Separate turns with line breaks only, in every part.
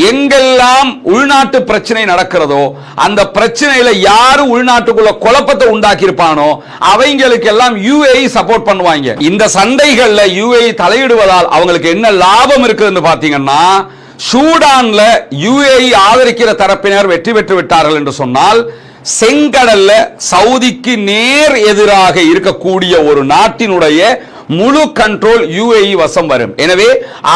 எங்கெல்லாம் உள்நாட்டு பிரச்சனை நடக்கிறதோ அந்த பிரச்சனையில யாரு உள்நாட்டுக்குள்ள குழப்பத்தை உண்டாக்கி இருப்பானோ அவங்களுக்கு எல்லாம் UAE சப்போர்ட் பண்ணுவாங்க. இந்த சண்டைகள்ல UAE தலையிடுவதால் அவங்களுக்கு என்ன லாபம் இருக்குன்னு பாத்தீங்கன்னா, சூடான்ல UAE ஆதரிக்கிற தரப்பினர் வெற்றி பெற்று விட்டார்கள் என்று சொன்னால், செங்கடல்ல சவுதிக்கு நேர் எதிராக இருக்கக்கூடிய ஒரு நாட்டினுடைய முழு கண்ட்ரோல் UAE வசம் வரும். எனவே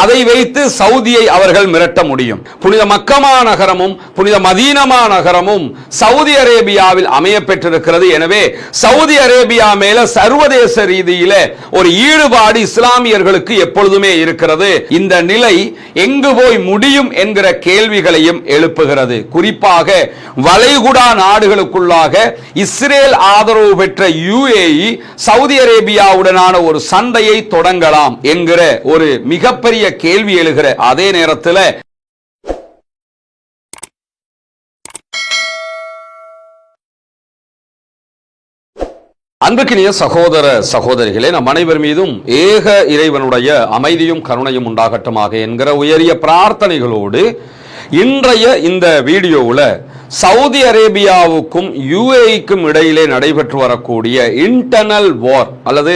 அதை வைத்து சவுதியை அவர்கள் மிரட்ட முடியும். புனித மக்கமா நகரமும் புனித மதீனமா நகரமும் சவுதி அரேபியாவில் அமைய பெற்றிருக்கிறது. எனவே சவுதி அரேபியா மேல சர்வதேச ரீதியில ஒரு ஈடுபாடு இஸ்லாமியர்களுக்கு எப்பொழுதுமே இருக்கிறது. இந்த நிலை எங்கு போய் முடியும் என்கிற கேள்விகளையும் எழுப்புகிறது. குறிப்பாக வளைகுடா நாடுகளுக்குள்ளாக இஸ்ரேல் ஆதரவு பெற்ற UAE சவுதி அரேபியாவுடனான ஒரு சண்டையை தொடங்கலாம் என்கிற ஒரு மிகப்பெரிய கேள்வி எழுகிற அதே நேரத்தில் அன்புக்கினிய சகோதர சகோதரிகளே, நம் அனைவர் மீதும் ஏக இறைவனுடைய அமைதியும் கருணையும் உண்டாகட்டுமாக என்கிற உயரிய பிரார்த்தனைகளோடு இன்றைய இந்த வீடியோவில் சவுதி அரேபியாவுக்கும் UAEக்கும் இடையிலே நடைபெற்று வரக்கூடிய இன்டர்னல் வார் அல்லது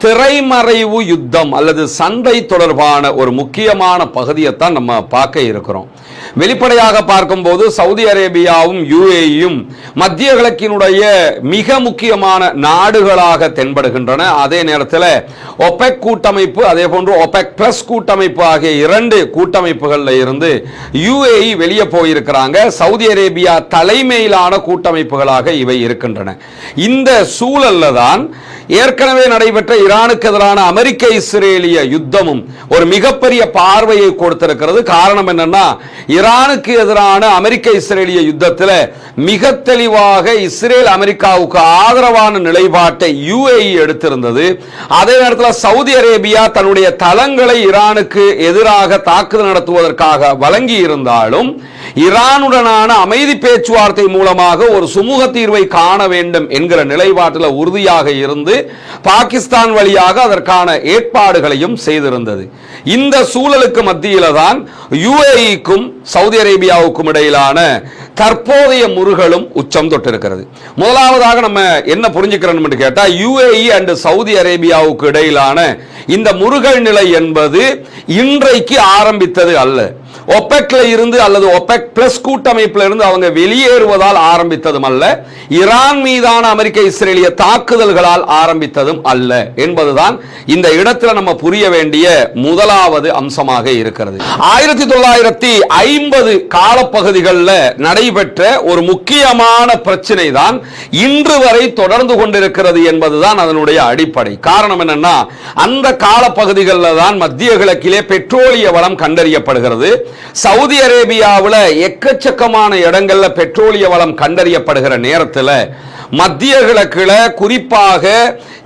திரைமறைவு யுத்தம் அல்லது சண்டை தொடர்பான ஒரு முக்கியமான பகுதியைத்தான் நம்ம பார்க்க இருக்கிறோம். வெளிப்படையாக பார்க்கும்போது சவுதி அரேபியாவும் UAEயும் மத்திய கிழக்கினுடைய மிக முக்கியமான நாடுகளாக தென்படுகின்றன. அதே நேரத்தில் ஒபெக் கூட்டமைப்பு, அதே போன்று ஒபெக் பிளஸ் கூட்டமைப்பு ஆகிய இரண்டு கூட்டமைப்புகளில் இருந்து UAE வெளியே போயிருக்கிறாங்க. சவுதி அரேபியா தலைமையிலான கூட்டமைப்புகளாக இவை இருக்கின்றன. இந்த சூழல்ல தான் ஏற்கனவே நடைபெற்ற ஈரானுக்கு எதிரான அமெரிக்க இஸ்ரேலிய யுத்தமும் ஒரு மிகப்பெரிய பார்வையை கொடுத்திருக்கிறது. காரணம் என்னன்னா, ஈரானுக்கு எதிரான அமெரிக்க இஸ்ரேலிய யுத்தத்தில் மிக தெளிவாக இஸ்ரேல் அமெரிக்காவுக்கு ஆதரவான நிலைப்பாட்டை UAE எடுத்திருந்தது. அதே நேரத்தில் சவுதி அரேபியா தன்னுடைய தளங்களை ஈரானுக்கு எதிராக தாக்குதல் நடத்துவதற்காக வழங்கி இருந்தாலும் ஈரானுடனான அமைதி பேச்சுவார்த்தை மூலமாக ஒரு சுமூக தீர்வை காண வேண்டும் என்கிற நிலைப்பாட்டில் உறுதியாக இருந்து பாகிஸ்தான் வழியாக அதற்கான ஏற்பாடுகளையும் செய்திருந்தது. இந்த சூழலுக்கு மத்தியில தான் UAEக்கும் சவுதி அரேபியாவுக்கும் இடையிலான தற்போதைய முருகலும் உச்சம் தொட்டிருக்கிறது. முதலாவதாக நம்ம என்ன புரிஞ்சுக்கிறோம் கேட்டா, UAE அண்ட் சவுதி அரேபியாவுக்கு இடையிலான இந்த முருகல் நிலை என்பது இன்றைக்கு ஆரம்பித்தது அல்ல. ஒபெக்ல இருந்து அல்லது ஒபெக் பிளஸ் கூட்டமைப்பில் இருந்து அவங்க வெளியேறுவதால் ஆரம்பித்ததும் அல்ல, ஈரான் மீதான அமெரிக்க இஸ்ரேலிய தாக்குதல்களால் ஆரம்பித்ததும் அல்ல என்பதுதான் இந்த இடத்துல நம்ம புரிய வேண்டிய முதலாவது அம்சமாக இருக்கிறது. 1950 காலப்பகுதிகளில் நடைபெற்ற ஒரு முக்கியமான பிரச்சனை தான் இன்று வரை தொடர்ந்து கொண்டிருக்கிறது என்பதுதான் அதனுடைய அடிப்படை. காரணம் என்னன்னா, அந்த காலப்பகுதிகளில் தான் மத்திய கிழக்கிலே பெட்ரோலிய வளம் கண்டறியப்படுகிறது. சவுதி அரேபியாவில் எக்கச்சக்கமான இடங்கள்ல பெட்ரோலிய வளம் கண்டறியப்படுகிற நேரத்தில் மத்திய கிழக்குல குறிப்பாக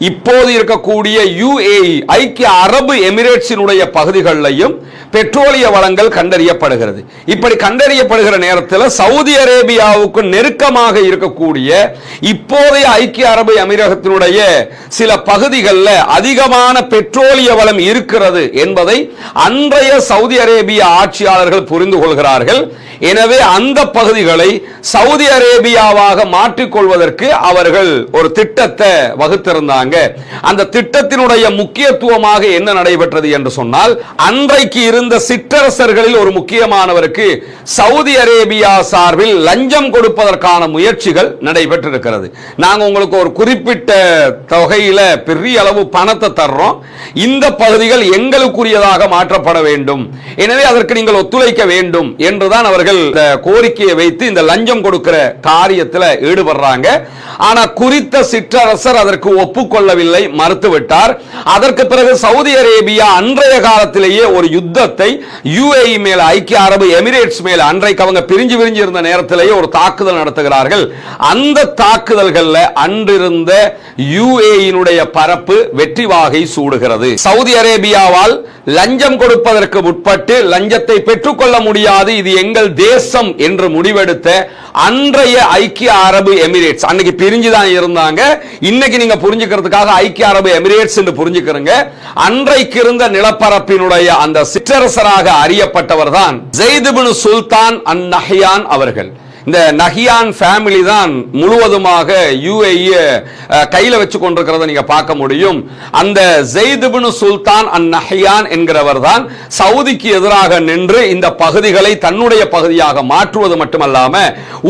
இப்போது இருக்கக்கூடிய UAE ஐக்கிய அரபு எமிரேட்ஸினுடைய பகுதிகளிலும் பெட்ரோலிய வளங்கள் கண்டறியப்படுகிறது. இப்படி கண்டறியப்படுகிற நேரத்தில் சவுதி அரேபியாவுக்கு நெருக்கமாக இருக்கக்கூடிய இப்போதைய ஐக்கிய அரபு அமீரகத்தினுடைய சில பகுதிகளில் அதிகமான பெட்ரோலிய வளம் இருக்கிறது என்பதை அன்றைய சவுதி அரேபிய ஆட்சியாளர்கள் புரிந்து கொள்கிறார்கள். எனவே அந்த பகுதிகளை சவுதி அரேபியாவாக மாற்றிக்கொள்வதற்கு அவர்கள் ஒரு திட்டத்தை வகுத்திருந்தாங்க. அந்த திட்டத்தினுடைய முக்கியத்துவமாக என்ன நடைபெற்றது என்று சொன்னால், அன்றைக்கு இருந்த சிற்றரசர்களில் ஒரு முக்கியமானவருக்கு சவுதி அரேபியா சார்பில் லஞ்சம் கொடுப்பதற்கான முயற்சிகள் நடைபெற்றிருக்கிறது. நாங்கள் உங்களுக்கு ஒரு குறிப்பிட்ட தொகையில பெரிய அளவு பணத்தை தர்றோம், இந்த பகுதிகள் எங்களுக்குரியதாக மாற்றப்பட வேண்டும், எனவே அதற்கு நீங்கள் ஒத்துழைக்க வேண்டும் என்றுதான் அவர்கள் கோரிக்கையை வைத்து இந்த லஞ்சம் கொடுக்கிற காரியத்தில் ஈடுபடுறாங்க. ஆனா குறித்த சிற்றரசர் அதற்கு ஒப்புக்கொள்ளவில்லை, மறுத்துவிட்டார். அதற்கு பிறகு சவுதி அரேபியா அன்றைய காலத்திலேயே ஒரு யுத்தத்தை UAE மேல, ஐக்கிய அரபு எமிரேட்ஸ் மேல, அன்றைக்கு அவங்க பிரிஞ்சு இருந்த நேரத்திலேயே ஒரு தாக்குதல் நடத்துகிறார்கள். அந்த தாக்குதல்கள்ல அன்றிருந்த UAE பரப்பு வெற்றி வாகை சூடுகிறது. சவுதி அரேபியாவால் லஞ்சம் கொடுப்பதற்கு முற்பட்டு லஞ்சத்தை பெற்றுக்கொள்ள முடியாது, இது எங்கள் தேசம் என்று முடிவெடுத்த அன்றைய ஐக்கிய அரபு எமிரேட்ஸ், அன்னைக்கு பிரிஞ்சுதான் இருந்தாங்க. இன்னைக்கு நீங்க புரிஞ்சுக்கிறதுக்காக ஐக்கிய அரபு எமிரேட்ஸ் என்று புரிஞ்சுக்கிறீங்க. அன்றைக்கு இருந்த நிலப்பரப்பினுடைய அந்த சிற்றரசராக அறியப்பட்டவர் தான் ஸைத் இப்னு சுல்தான் அன்-நஹ்யான் அவர்கள். இந்த நஹியான் ஃபேமிலி தான் முழுவதுமாக யுஏஇ கையில வச்சு கொண்டிருக்கிறத நீங்க பார்க்க முடியும். அந்த ஸைத் இப்னு சுல்தான் அன்-நஹ்யான் என்கிறவர் தான் சவுதிக்கு எதிராக நின்று இந்த பகுதிகளை தன்னுடைய பகுதியாக மாற்றுவது மட்டுமல்லாம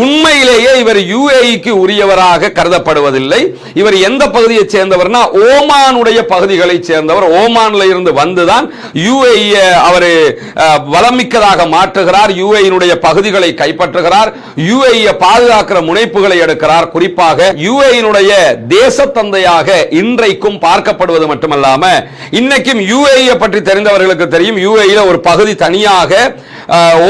உண்மையிலேயே இவர் யுஏஇக்கு உரியவராக கருதப்படுவதில்லை. இவர் எந்த பகுதியை சேர்ந்தவர்னா ஓமானுடைய பகுதிகளை சேர்ந்தவர். ஓமான்ல இருந்து வந்துதான் யுஏஇ அவர் வளமிக்கதாக மாற்றுகிறார். யுஏஇனுடைய பகுதிகளை கைப்பற்றுகிறார். யுஏஇ பாதுகாக்கிற முனைப்புகளை எடுக்கிறார். குறிப்பாக யுஏஇனுடைய தேசத்தந்தையாக இன்றைக்கும் பார்க்கப்படுவது மட்டுமல்லாம இன்னைக்கும் யுஏஇ பற்றி தெரிந்தவர்களுக்கு தெரியும். யுஏஇ ஒரு பகுதி தனியாக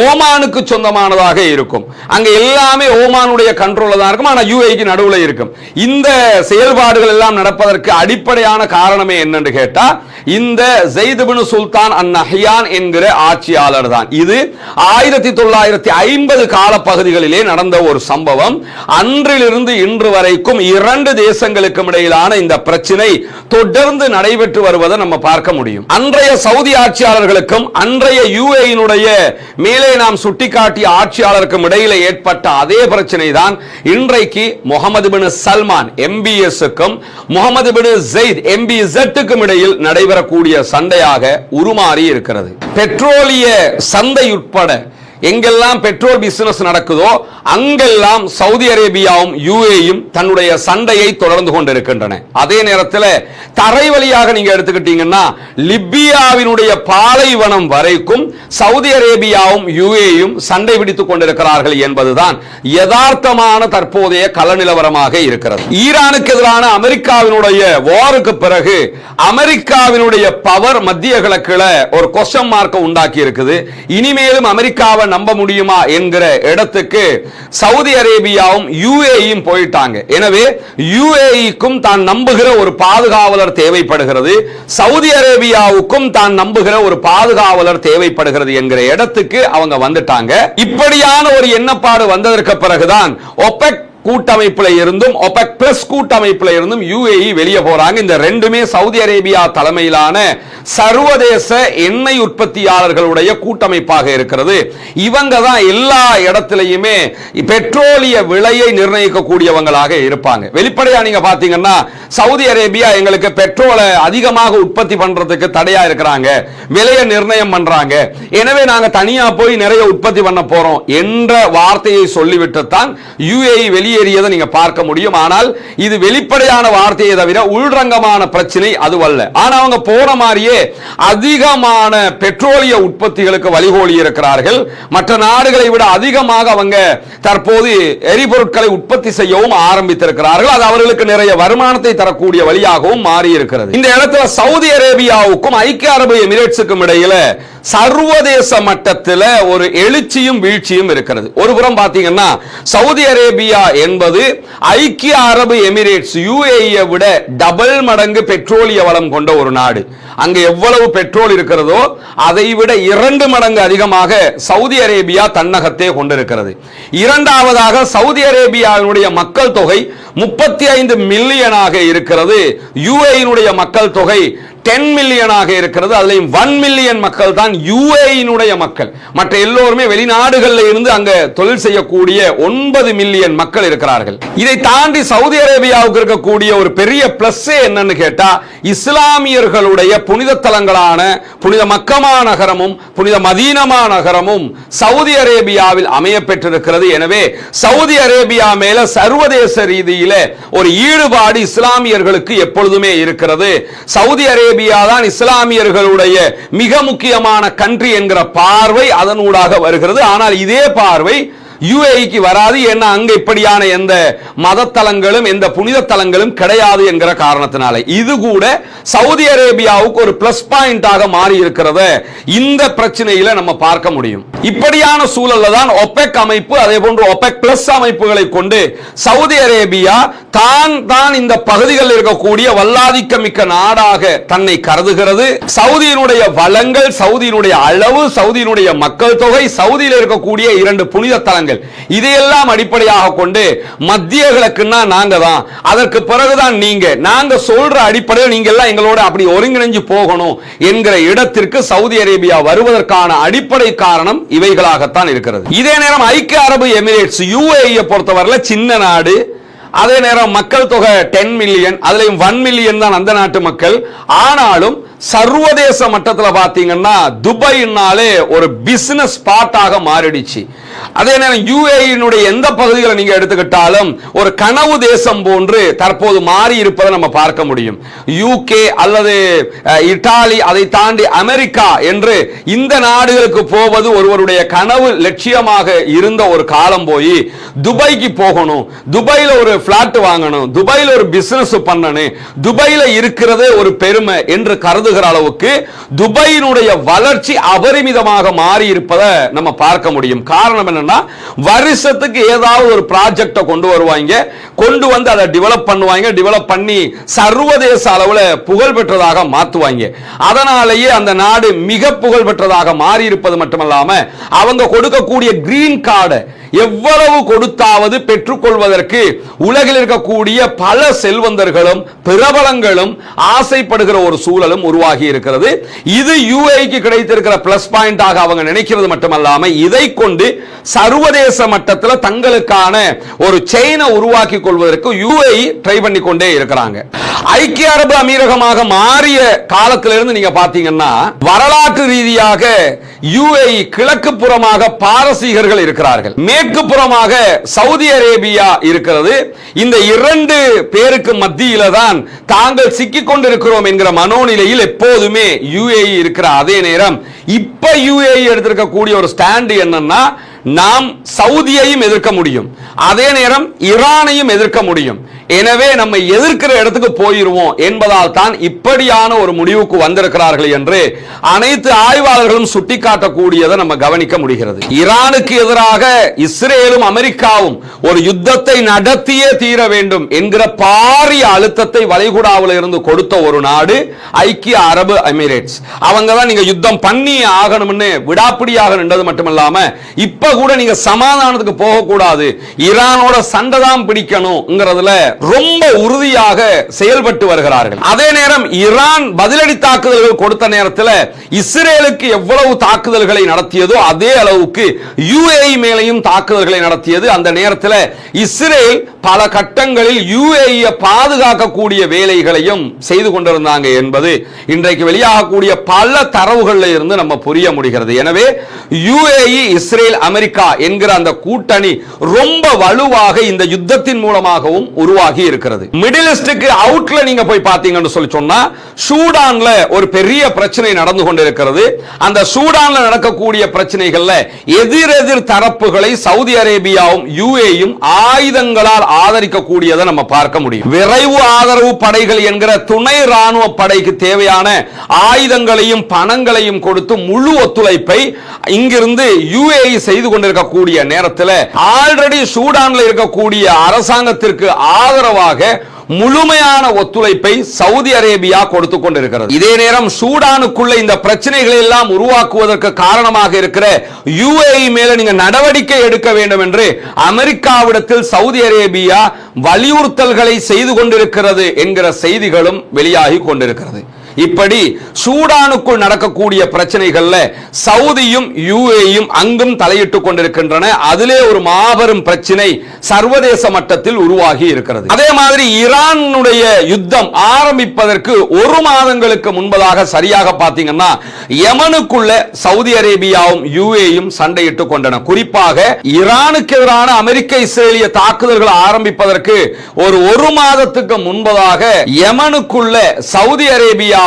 ஓமானுக்கு சொந்தமானதாக இருக்கும். அங்க எல்லாமே ஓமானுடைய கண்ட்ரோல்ல தான் இருக்கும். ஆனா யுஏஇக்கு நடுவுல இருக்கும். இந்த செயல்பாடுகள் எல்லாம் நடப்பதற்கு அடிப்படையான காரணமே என்னன்னு கேட்டா இந்த ஸைத் இப்னு சுல்தான் அன்-நஹ்யான் என்கிற ஆட்சியாளர் தான். இது 1950 கால பகுதிகளிலே நடந்த ஒரு சம்பவம். அன்றிலிருந்து இன்று வரைக்கும் இரண்டு தேசங்களுக்கும் இடையிலான இந்த பிரச்சனை தொடர்ந்து நடைபெற்று வருவதை நம்ம பார்க்க முடியும். அன்றைய சவுதி ஆட்சியாளர்களுக்கும் அன்றைய யுஏஇனுடைய மேலே நாம் சுட்டிக்காட்டிய ஆட்சியாளருக்கும் இடையில ஏற்பட்ட அதே பிரச்சனை தான் இன்றைக்கு முகமது பின் சல்மான் MBSக்கும் முகமது பின் ஸைத் MBZக்கும் இடையில் நடைபெறக்கூடிய சண்டையாக உருமாறி இருக்கிறது. பெட்ரோலிய சந்தை உட்பட எங்கெல்லாம் பெட்ரோல் பிசினஸ் நடக்குதோ அங்கெல்லாம் சவுதி அரேபியாவும் யுஏஇயும் தன்னுடைய சண்டையை தொடர்ந்து கொண்டிருக்கின்றன. அதே நேரத்தில் தரை வழியாக நீங்க எடுத்துக்கிட்டீங்கன்னா லிபியாவினுடைய பாலைவனம் வரைக்கும் சவுதி அரேபியாவும் யுஏஇயும் சண்டை பிடித்துக் கொண்டிருக்கிறார்கள் என்பதுதான் யதார்த்தமான தற்போதைய கள நிலவரமாக இருக்கிறது. ஈரானுக்கு எதிரான அமெரிக்காவினுடைய வாருக்கு பிறகு அமெரிக்காவினுடைய பவர் மத்திய கிழக்குல ஒரு கொஸ்டின் மார்க்கை உண்டாக்கி இருக்குது. இனிமேலும் அமெரிக்காவை நம்ப முடியுமா என்கிற இடத்துக்கு சவுதி அரேபியாவும் யுஏஇயும் போயிட்டாங்க. எனவே யுஏஇக்கும் தான் நம்புகிற ஒரு பாதுகாவலர் தேவைப்படுகிறது, சவுதி அரேபியாவுக்கும் தான் நம்புகிற ஒரு பாதுகாவலர் தேவைப்படுகிறது என்கிற இடத்துக்கு அவங்க வந்துட்டாங்க. இப்படியான ஒரு எண்ணப்பாடு வந்ததற்கு பிறகுதான் OPEC கூட்டமைப்புல இருந்தும் OPEC பிளஸ் கூட்டமைப்புல இருந்தும் யுஏஇ வெளியே போறாங்க. இந்த ரெண்டுமே சவுதி அரேபியா தலைமையிலான சர்வதேச எண்ணெய் உற்பத்தியாளர்களுடைய கூட்டமைப்பாக இருக்கிறது. இவங்க தான் எல்லா இடத்திலையுமே பெட்ரோலிய விலையை நிர்ணயிக்கக்கூடியவங்களாக இருப்பாங்க. வெளிப்படையா நீங்க பாத்தீங்கன்னா சவுதி அரேபியா எங்களுக்கு பெட்ரோலை அதிகமாக உற்பத்தி பண்றதுக்கு தடையா இருக்கிறாங்க, விலையை நிர்ணயம் பண்றாங்க, எனவே நாங்க தனியா போய் நிறைய உற்பத்தி பண்ண போறோம் என்ற வார்த்தையை சொல்லிவிட்டு தான் யுஏஇ வெளியேறியதை நீங்க பார்க்க முடியும். ஆனால் இது வெளிப்படையான வார்த்தையை தவிர உள்ரங்கமான பிரச்சனை அதுவல்ல. ஆனா அவங்க போன மாதிரியே அதிகமான பெட்ரோலிய உற்பத்திகளுக்கு வழிகோலி இருக்கிறார்கள். மற்ற நாடுகளை விட அதிகமாக அவங்க தற்போது எரிபொருட்களை உற்பத்தி செய்யவும் ஆரம்பித்திருக்கிறார்கள். அது அவர்களுக்கு நிறைய வருமானத்தை தரக்கூடிய வழியாகவும் மாறி இருக்கிறது. இந்த இடத்துல சவுதி அரேபியாவுக்கும் ஐக்கிய அரபு எமிரேட்ஸுக்கும் இடையில சர்வதேச மட்டத்தில் ஒரு எழுச்சியும் வீழ்ச்சியும் இருக்கிறது. ஒருபுறம் பாத்தீங்கன்னா சவுதி அரேபியா என்பது ஐக்கிய அரபு எமிரேட்ஸ் யுஏஇயை விட டபுள் மடங்கு பெட்ரோலிய வளம் கொண்ட ஒரு நாடு. அங்க எவ்வளவு பெட்ரோல் இருக்கிறதோ அதை விட 2 மடங்கு அதிகமாக சவுதி அரேபியா தன்னகத்தே கொண்டிருக்கிறது. இரண்டாவதாக சவுதி அரேபியாவினுடைய மக்கள் தொகை 35 மில்லியனாக இருக்கிறது. யுஏஇனுடைய மக்கள் தொகை 10 மில்லியனாக இருக்கிறது. அதுலயும் 1 மில்லியன் மக்கள் தான் யுஏஇனுடைய மக்கள். மற்ற எல்லோருமே வெளிநாடுகளில் இருந்து அங்க தொழில் செய்யக்கூடிய 9 மில்லியன் மக்கள் இருக்கிறார்கள். இதை தாண்டி சவுதி அரேபியாவுக்கு இருக்கக்கூடிய ஒரு பெரிய பிளஸ் என்னன்னு கேட்டா இஸ்லாமியர்களுடைய புனித தலங்களான புனித மக்கமா நகரமும் புனித மதீனமா நகரமும் சவுதி அரேபியாவில் அமைய பெற்றிருக்கிறது. எனவே சவுதி அரேபியா மேல சர்வதேச ரீதியில ஒரு ஈடுபாடு இஸ்லாமியர்களுக்கு எப்பொழுதுமே இருக்கிறது. சவுதி அரேபியா தான் இஸ்லாமியர்களுடைய மிக முக்கியமான கண்ட்ரி என்கிற பார்வை அதனூடாக வருகிறது. ஆனால் இதே பார்வை யுஏஇக்கு வராது. ஏன்னா அங்க இப்படியான எந்த மத தலங்களும் எந்த புனித தலங்களும் கிடையாது என்கிற காரணத்தினால இது கூட சவுதி அரேபியாவுக்கு ஒரு பிளஸ் பாயிண்டாக மாறி இருக்கிறத இந்த பிரச்சனையில நம்ம பார்க்க முடியும். இப்படியான சூழல்ல தான் OPEC அமைப்பு அதே போன்று OPEC பிளஸ் அமைப்புகளை கொண்டு சவுதி அரேபியா தான் இந்த பகுதிகளில் இருக்கக்கூடிய வல்லாதிக்க மிக்க நாடாக தன்னை கருதுகிறது. சவுதியினுடைய வளங்கள், சவுதியினுடைய அளவு, சவுதியினுடைய மக்கள் தொகை, சவுதியில் இருக்கக்கூடிய 2 புனித தலங்கள் விஷயங்கள், இதையெல்லாம் அடிப்படையாக கொண்டு மத்திய கிழக்குன்னா நாங்க தான், அதற்கு பிறகுதான் நாங்க சொல்ற அடிப்படையில் நீங்க எல்லாம் எங்களோட அப்படி ஒருங்கிணைஞ்சு போகணும் என்கிற இடத்திற்கு சவுதி அரேபியா வருவதற்கான அடிப்படை காரணம் இவைகளாகத்தான் இருக்கிறது. இதே நேரம் ஐக்கிய அரபு எமிரேட்ஸ் UAE பொறுத்தவரை சின்ன நாடு, அதே நேரம் மக்கள் தொகை 10 மில்லியன், அதுலயும் 1 மில்லியன் தான் அந்த நாட்டு மக்கள். ஆனாலும் சர்வதேச மட்டத்தில் பாத்தீங்கன்னா துபாய்னாலே ஒரு பிசினஸ் ஸ்பாட்டாக மாறிடுச்சு. அதே நேரம் UAE எந்த பகுதிகளை நீங்க எடுத்துக்கிட்டாலும் ஒரு கனவு தேசம் போன்று தற்போது மாறி இருப்பதை நம்ம பார்க்க முடியும். UK அல்லது இத்தாலி, அதை தாண்டி அமெரிக்கா என்று இந்த நாடுகளுக்கு போவது ஒருவருடைய கனவு லட்சியமாக இருந்த ஒரு காலம் போய் துபாய்க்கு போகணும், துபாயில ஒரு பிளாட் வாங்கணும், துபாயில ஒரு பிசினஸ் பண்ணணும், துபாயில இருக்கிறதே ஒரு பெருமை என்று கருதுகிற அளவுக்கு துபாயினுடைய வளர்ச்சி அபரிமிதமாக மாறி இருப்பதை நம்ம பார்க்க முடியும். காரணம் என்னன்னா, வருஷத்துக்கு ஏதாவது ஒரு ப்ராஜெக்ட கொண்டு வருவாங்க, கொண்டு வந்து அதை டெவலப் பண்ணுவாங்க, டெவலப் பண்ணி சர்வதேச அளவுல புகழ் பெற்றதாக மாத்துவாங்க. அதனாலேயே அந்த நாடு மிக புகழ் பெற்றதாக மாறி இருப்பது மட்டுமல்லாம அவங்க கொடுக்கக்கூடிய கிரீன் கார்டு எவ்வளவு கொடுத்தாவது பெற்றுக்கொள்வதற்கு உலகில் இருக்கக்கூடிய பல செல்வந்தர்களும் பிரபலங்களும் ஆசைப்படுகிற ஒரு சூழலும் உருவாகி இருக்கிறது. இது UAE கிடைத்திருக்கிற பிளஸ் பாயிண்டாக அவங்க நினைக்கிறது மட்டுமல்லாம இதை கொண்டு சர்வதேச மட்டத்தில் தங்களுக்கான ஒரு செயினை உருவாக்கி கொள்வதற்கு UAE ட்ரை பண்ணி கொண்டே இருக்கிறாங்க. ஐக்கிய அரபு அமீரகமாக மாறிய காலத்திலிருந்து நீங்க பாத்தீங்கன்னா வரலாற்று ரீதியாக UAE கிழக்கு புறமாக பாரசீகர்கள் இருக்கிறார்கள், மேற்கு புறமாக சவுதி அரேபியா இருக்கிறது. இந்த இரண்டு பேருக்கு மத்தியில தான் தாங்கள் சிக்கிக் கொண்டிருக்கிறோம் என்கிற மனோநிலையில் எப்போதுமே UAE இருக்கிற அதே நேரம் இப்ப UAE எடுத்திருக்கக்கூடிய ஒரு ஸ்டாண்ட் என்னன்னா, நாம் சவுதியையும் எதிர்க்க முடியும், அதே நேரம் ஈரானையும் எதிர்க்க முடியும், எனவே நம்ம எதிர்க்கிற இடத்துக்கு போயிருவோம் என்பதால் தான் இப்படியான ஒரு முடிவுக்கு வந்திருக்கிறார்கள் என்று அனைத்து ஆய்வாளர்களும் சுட்டிக்காட்டக்கூடியதை நம்ம கவனிக்க முடிகிறது. ஈரானுக்கு எதிராக இஸ்ரேலும் அமெரிக்காவும் ஒரு யுத்தத்தை நடத்தியே தீர வேண்டும் என்கிற பாரிய அழுத்தத்தை வளைகுடாவில் இருந்து கொடுத்த ஒரு நாடு ஐக்கிய அரபு எமிரேட்ஸ். அவங்க தான் நீங்க யுத்தம் பண்ணி ஆகணும்னு விடாப்பிடியாக நின்றது மட்டுமல்லாம இப்ப கூட நீங்க சமாதானத்துக்கு போக கூடாது, ஈரானோட சண்டை தான் பிடிக்கணும்ங்கிறதுல ரொம்ப உறுதியாக செயல்பட்டு வருகிறார்கள். அதே நேரம் ஈரான் பதிலடி தாக்குதல்கள் கொடுத்த நேரத்தில் இஸ்ரேலுக்கு எவ்வளவு தாக்குதல்களை நடத்தியதோ அதே அளவுக்கு UAE மேலையும் தாக்குதல்களை நடத்தியது. அந்த நேரத்தில் இஸ்ரேல் பல கட்டங்களில் UAE பாதுகாக்கக்கூடிய வேலைகளையும் செய்து கொண்டிருந்தாங்க என்பது இன்றைக்கு வெளியாகக்கூடிய பல தரவுகளில் இருந்து நம்ம புரிய முடிகிறது. எனவே UAE இஸ்ரேல் அமெரிக்கா என்கிற அந்த கூட்டணி ரொம்ப வலுவாக இந்த யுத்தத்தின் மூலமாகவும் உருவாகி இருக்கிறது. மிடில் ஈஸ்டுக்கு அவுட்ல நீங்க போய் பாத்தீங்கன்னு சொல்லி சொன்னா சூடான்ல ஒரு பெரிய பிரச்சனை நடந்து கொண்டிருக்கிறது. அந்த சூடான்ல நடக்கக்கூடிய பிரச்சனைகள்ல எதிரெதிர் தரப்புகளை சவுதி அரேபியாவும் UAEயும் ஆயுதங்களால் ஆதரிக்கக்கூடியதை நம்ம பார்க்க முடியும். விரைவு ஆதரவு படைகள் என்கிற துணை ராணுவ படைக்கு தேவையான ஆயுதங்களையும் பணங்களையும் கொடுத்து முழு ஒத்துழைப்பை இங்கிருந்து UAE செய்து கொண்டிருக்கக்கூடிய நேரத்தில் ஆல்ரெடி சூடான்ல இருக்கக்கூடிய அரசாங்கத்திற்கு ஆதரவாக முழுமையான ஒத்துழைப்பை சவுதி அரேபியா கொடுத்துக் கொண்டிருக்கிறது. இதே நேரம் சூடானுக்குள்ள இந்த பிரச்சனைகளை எல்லாம் உருவாக்குவதற்கு காரணமாக இருக்கிற UAE மேல நீங்க நடவடிக்கை எடுக்க வேண்டும் என்று அமெரிக்காவிடத்தில் சவுதி அரேபியா வலியுறுத்தல்களை செய்து கொண்டிருக்கிறது என்கிற செய்திகளும் வெளியாகி கொண்டிருக்கிறது. இப்படி சூடானுக்குள் நடக்கக்கூடிய பிரச்சனைகள்ல சவுதியும் UAEயும் அங்கும் தலையிட்டுக் கொண்டிருக்கின்றன. அதிலே ஒரு மாபெரும் பிரச்சனை சர்வதேச மட்டத்தில் உருவாகி இருக்கிறது. அதே மாதிரி ஈரானுடைய யுத்தம் ஆரம்பிப்பதற்கு ஒரு மாதங்களுக்கு முன்பதாக சரியாக பார்த்தீங்கன்னா யமனுக்குள்ள சவுதி அரேபியாவும் UAEயும் சண்டையிட்டுக் கொண்டன. குறிப்பாக ஈரானுக்கு எதிரான அமெரிக்க இஸ்ரேலிய தாக்குதல்கள் ஆரம்பிப்பதற்கு ஒரு மாதத்துக்கு முன்பதாக யமனுக்குள்ள சவுதி அரேபியா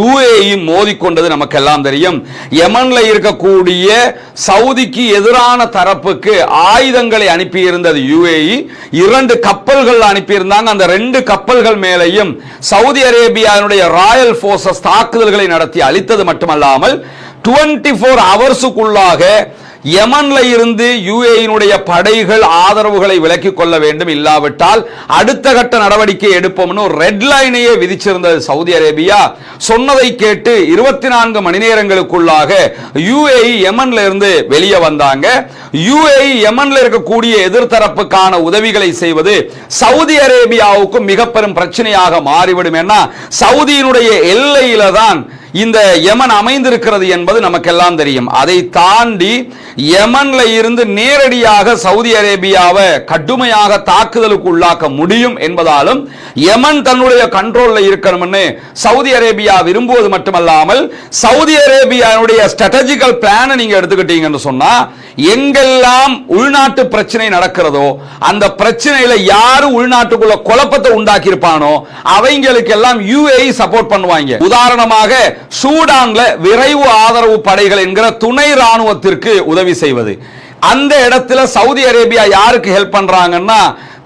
UAE மோதிக்கொண்டது நமக்கு எல்லாம் தெரியும். யமன்ல இருக்கக்கூடிய சவுதிக்கு எதிரான தரப்புக்கு ஆயுதங்களை அனுப்பியிருந்தது UAE. 2 கப்பல்கள் அனுப்பியிருந்தாங்க. அந்த 2 கப்பல்கள் மேலையும் சவுதி அரேபியாவுடைய ராயல் போர்சஸ் தாக்குதல்களை நடத்தி அழித்தது மட்டுமல்லாமல் 24 ஹவர்ஸுக்குள்ளாக யமன்ல இருந்து யுஏஇனுடைய படைகள் ஆதரவுகளை விலக்கிக் கொள்ள வேண்டும், இல்லாவிட்டால் அடுத்த கட்ட நடவடிக்கை எடுப்போம்னு ஒரு ரெட் லைனையே விதிச்சிருந்தது சவுதி அரேபியா. சொன்னதை கேட்டு 24 மணி நேரங்களுக்குள்ளாக யுஏஇ யமன்ல இருந்து வெளியே வந்தாங்க. யுஏஇ யமன்ல இருக்கக்கூடிய எதிர்த்தரப்புக்கான உதவிகளை செய்வது சவுதி அரேபியாவுக்கு மிக பெரும் பிரச்சனையாக மாறிவிடும். ஏன்னா சவுதியினுடைய எல்லையில தான் இந்த யமன் அமைந்திருக்கிறது என்பது நமக்கெல்லாம் தெரியும். அதை தாண்டி யமன்ல இருந்து நேரடியாக சவுதி அரேபியாவை கடுமையாக தாக்குதலுக்கு உள்ளாக்க முடியும் என்பதாலும் யமன் தன்னுடைய கண்ட்ரோல்ல இருக்கணும்னு சவுதி அரேபியா விரும்புவது மட்டுமல்லாமல் சவுதி அரேபியாவுடைய ஸ்ட்ராட்டஜிக்கல் பிளானை நீங்க எடுத்துக்கிட்டீங்கன்னு சொன்னா எங்கெல்லாம் உள்நாட்டு பிரச்சனை நடக்கிறதோ அந்த பிரச்சனையில யாரு உள்நாட்டுக்குள்ள குழப்பத்தை உண்டாக்கி இருப்பானோ அவங்களுக்கு எல்லாம் யுஏஇ சப்போர்ட் பண்ணுவாங்க. உதாரணமாக சூடான்ல விரைவு ஆதரவு படைகள் என்கிற துணை ராணுவத்திற்கு உதவி செய்வது. அந்த இடத்துல சவுதி அரேபியா யாருக்கு ஹெல்ப் பண்றாங்கன்னா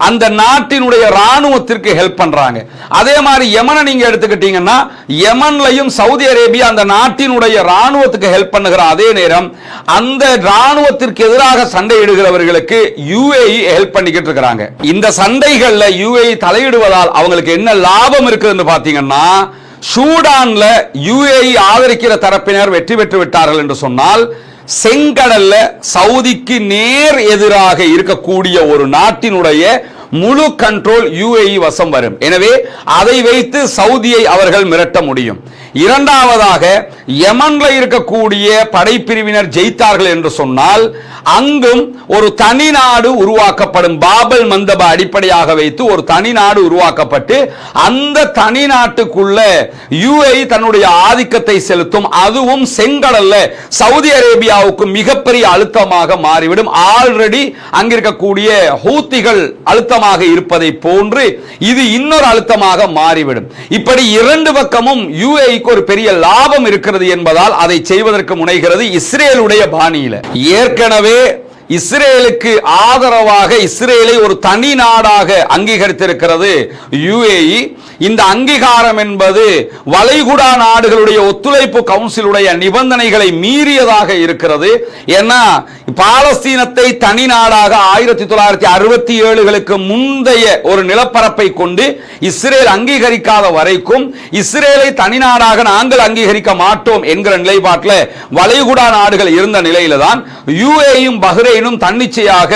அந்த நாட்டினுடைய ராணுவத்திற்கு ஹெல்ப் பண்றாங்க. அதே மாதிரி யமனை நீங்க எடுத்துக்கிட்டீங்கன்னா யமன்லையும் சவுதி அரேபியா அந்த நாட்டினுடைய ராணுவத்துக்கு ஹெல்ப் பண்ணுகிற அதே நேரம் அந்த ராணுவத்திற்கு எதிராக சண்டையிடுகிறவர்களுக்கு யுஏஇ ஹெல்ப் பண்ணிக்கிட்டு இருக்காங்க. இந்த சண்டைகள்ல யுஏஇ தலையிடுவதால் அவங்களுக்கு என்ன லாபம் இருக்குதுன்னு பாத்தீங்கன்னா, சூடான்ல யுஏஇ ஆதரிக்கிற தரப்பினர் வெற்றி பெற்று விட்டார்கள் என்று சொன்னால் செங்கடல்ல சவுதிக்கு நேர் எதிராக இருக்கக்கூடிய ஒரு நாட்டினுடைய முழு கண்ட்ரோல் யுஏஇ வசம் வரும். எனவே அதை வைத்து சவுதியை அவர்கள் மிரட்ட முடியும். இரண்டாவதாக யமன்ல இருக்கக்கூடிய படைப்பிரிவினர் ஜெயித்தார்கள் என்று சொன்னால் அங்கும் ஒரு தனி நாடு உருவாக்கப்படும். பாபல் மந்தப அடிப்படையாக வைத்து ஒரு தனி நாடு உருவாக்கப்பட்டு அந்த தனி நாட்டுக்குள்ள யுஏஇ தன்னுடைய ஆதிக்கத்தை செலுத்தும். அதுவும் செங்கடல்ல சவுதி அரேபியாவுக்கு மிகப்பெரிய அழுத்தமாக மாறிவிடும். ஆல்ரெடி அங்கிருக்கக்கூடிய ஹூத்திகள் அழுத்தமாக இருப்பதை போன்று இது இன்னொரு அழுத்தமாக மாறிவிடும். இப்படி இரண்டு பக்கமும் யுஏஇக்கு ஒரு பெரிய லாபம் இருக்கிறது என்பதால் அதை செய்வதற்கு முனைகிறது இஸ்ரேலுடைய பாணியில. ஏற்கனவே இஸ்ரேலுக்கு ஆதரவாக இஸ்ரேலை ஒரு தனி நாடாக அங்கீகரித்திருக்கிறது யுஏஇ. இந்த அங்கீகாரம் என்பது வளைகுடா நாடுகளுடைய ஒத்துழைப்பு கவுன்சிலுடைய நிபந்தனைகளை மீறியதாக இருக்கிறது. ஏன்னா பாலஸ்தீனத்தை தனி நாடாக 1967களுக்கு முந்தைய ஒரு நிலப்பரப்பை கொண்டு இஸ்ரேல் அங்கீகரிக்காத வரைக்கும் இஸ்ரேலை தனி நாடாக நாங்கள் அங்கீகரிக்க மாட்டோம் என்கிற நிலைப்பாட்டில் வளைகுடா நாடுகள் இருந்த நிலையில தான் யுஏஇயும் பஹ்ரைனும் தன்னிச்சையாக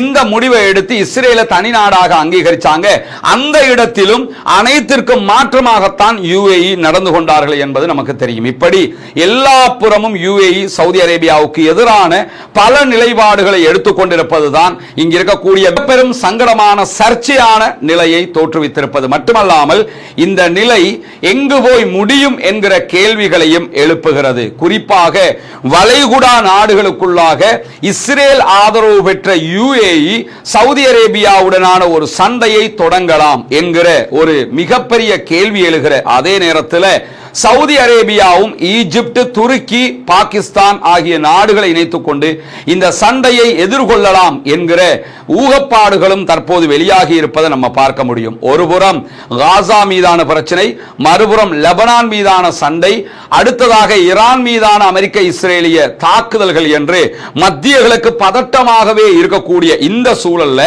இந்த முடிவை எடுத்து இஸ்ரேலை தனி நாடாக அங்கீகரிச்சாங்க. அந்த இடத்திலும் அனைத்திற்கும் மாற்றமாகத்தான் யுஏஇ நடந்து கொண்டார்கள் என்பது நமக்கு தெரியும். இப்படி எல்லா புறமும் யுஏஇ சவுதி அரேபியாவுக்கு எதிரான பல நிலைப்பாடுகளை எடுத்துக்கொண்டிருப்பதுதான் இங்க இருக்கக்கூடிய பெரும் சங்கடமான சர்ச்சையான நிலையை தோற்றுவித்திருப்பது மட்டுமல்லாமல் இந்த நிலை எங்கு போய் முடியும் என்கிற கேள்விகளையும் எழுப்புகிறது. குறிப்பாக வளைகுடா நாடுகளுக்குள்ளாக இஸ்ரேல் ஆதரவு பெற்ற யுஏஇ சவுதி அரேபியாவுடனான ஒரு சண்டையை தொடங்கலாம் என்கிற ஒரு மிகப்பெரிய கேள்வி எழுகிற அதே நேரத்தில் சவுதி அரேபியாவும் ஈஜிப்ட், துருக்கி, பாகிஸ்தான் ஆகிய நாடுகளை இணைத்துக் கொண்டு இந்த சண்டையை எதிர்கொள்ளலாம் என்கிற ஊகப்பாடுகளும் தற்போது வெளியாகி இருப்பதை நம்ம பார்க்க முடியும். ஒருபுறம் காசா மீதான பிரச்சனை, மறுபுறம் லெபனான் மீதான சண்டை, அடுத்ததாக ஈரான் மீதான அமெரிக்க இஸ்ரேலிய தாக்குதல்கள் என்று மத்திய கிழக்கு பதட்டமாகவே இருக்கக்கூடிய இந்த சூழல்ல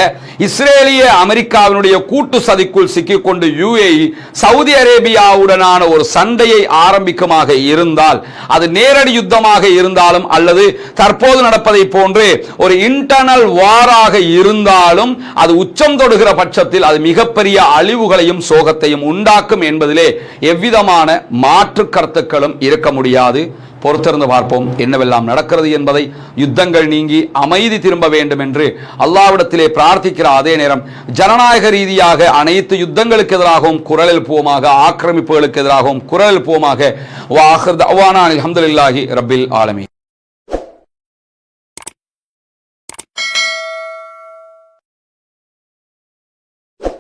இஸ்ரேலிய அமெரிக்காவினுடைய கூட்டு சதிக்குள் சிக்கிக்கொண்டு யுஏஇ சவுதி அரேபியாவுடனான ஒரு சண்டையை ஆரம்பிக்குமாக இருந்தால் அது நேரடி யுத்தமாக இருந்தாலும் அல்லது தற்போது நடப்பதை போன்று ஒரு இன்டர்னல் வாராக இருந்தாலும் அது உச்சம் தொடுகிற பட்சத்தில் அது மிகப்பெரிய அழிவுகளையும் சோகத்தையும் உண்டாக்கும் என்பதிலே எவ்விதமான மாற்று கருத்துக்களும் இருக்க முடியாது. பொறுத்திருந்து பார்ப்போம் என்னவெல்லாம் நடக்கிறது என்பதை. யுத்தங்கள் நீங்கி அமைதி திரும்ப வேண்டும் என்று அல்லாஹ்விடத்திலே பிரார்த்திக்கிற அதே நேரம் ஜனநாயக ரீதியாக அனைத்து யுத்தங்களுக்கு எதிராகவும் குரல் எழுப்புவோமாக, ஆக்கிரமிப்புகளுக்கு எதிராகவும் குரல் எழுப்புவோமாக. வ ஆகிர் தஅவானா அல்ஹம்துலில்லாஹி ரப்பில் ஆலமீன்.